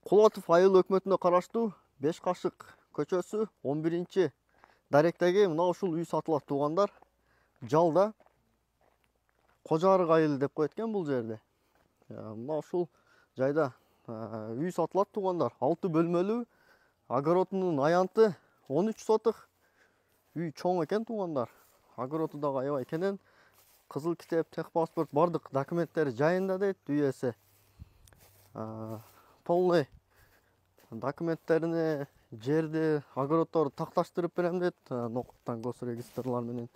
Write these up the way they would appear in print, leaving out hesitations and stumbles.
Кулатов айыл өкмөтүнө караштуу Беш Кашык көчөсү 11 даректеги мына ушул үй сатылат туугандар. Жалда Кожарык айыл деп коет экен бул жерде. Мына ушул жайда үй сатылат туугандар. 6 бөлмөлүү, огородунун аянты 13 соток. Үй чоң экен туугандар. Огороду дагы аябай кенен. Кызыл китеп, техпаспорт бардык документтери жайында дейт үй ээси. Полный документтерине жерди, огороддорду такташтырып берем дейт. Нокуттан госрегистрлар менен.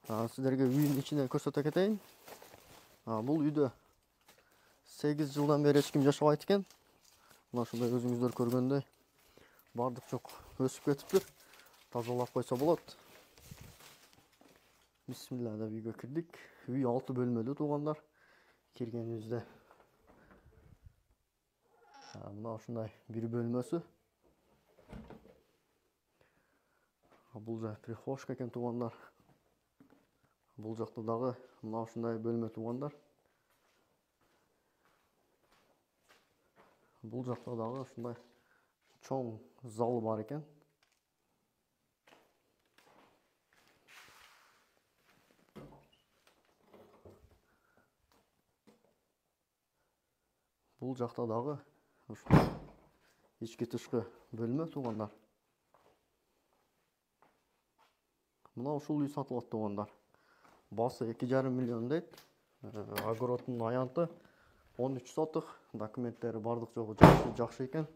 Сиздерге үйдүн ичине көрсөтө кетейин. Бул үйдө 8 жылдан бери эч ким жашабайт экен. Мына ушундай өзүңүздөр көргөндөй бардык жок өсүп кетиптир. Тазалап койсо болот. Бисмилла деп үйгө кирдик. Үй 6 бөлмөлүү туугандар. Киргенибизде мына ушундай бир бөлмөсү. Бул жай прихожка экен туугандар. Бул жакта дагы мына ушундай бөлмө туугандар. Бул жакта дагы ушундай чоң зал бар экен. Бул жакта дагы ушундай ички тышкы бөлмө туугандар. Мына ушул үй сатылат туугандар. Басы 2,5 миллион дейт. Огородунун аянты 13 соток. Документтери бардык жогу жакшы экен.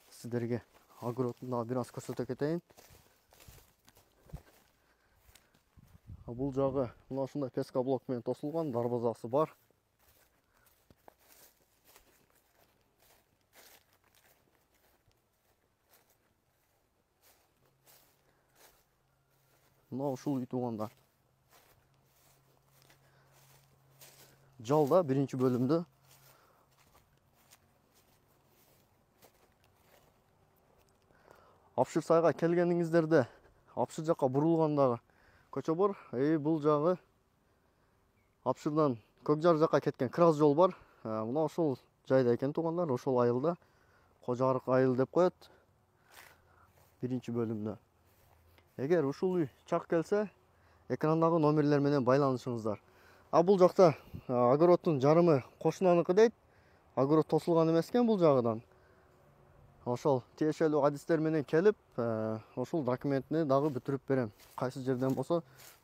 Сиздерге огородун дагы бир аз көрсөтө кетейин. Бул жагы мына ушундай пескоблок менен тосулган, дарбазасы бар. Мына ушул үй туугандар. Жалда биринчи бөлүмдө. Апшыр сайга келгениңиздерде Апшыр жакка бурулгандагы көчө бар. Бул жагы Апшырдан Көкжар жакка кеткен крас жол бар. Мына ошол жайда экен туугандар, ошол айылда. Кожарык айыл деп коет. Биринчи бөлүмдө. Эгер ушул үй чак келсе, экрандагы номерлер менен байланышыңыздар. Бул жакта огороддун жарымы кошунаныкы дейт. Огород тосулган эмес экен бул жагыдан. Ошол тиешелүү адистер менен келип, ошол документини дагы бүтүрүп берем. Кайсы жерден болсо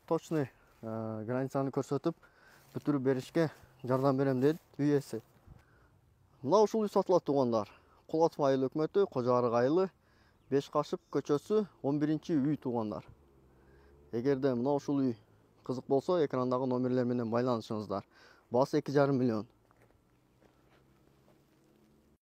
точный границаны көрсөтүп бүтүрүп беришке жардам берем дейт үй ээси. Мына ушул үй сатылат туугандар. Кулатов айыл өкмөтү, Кожарык айылы, Беш Кашык көчөсү 11 үй туугандар. Эгерде мына ушул үй кызык болсо, экрандагы номерлер менен байланышыңыздар. Басы 2,5 миллион.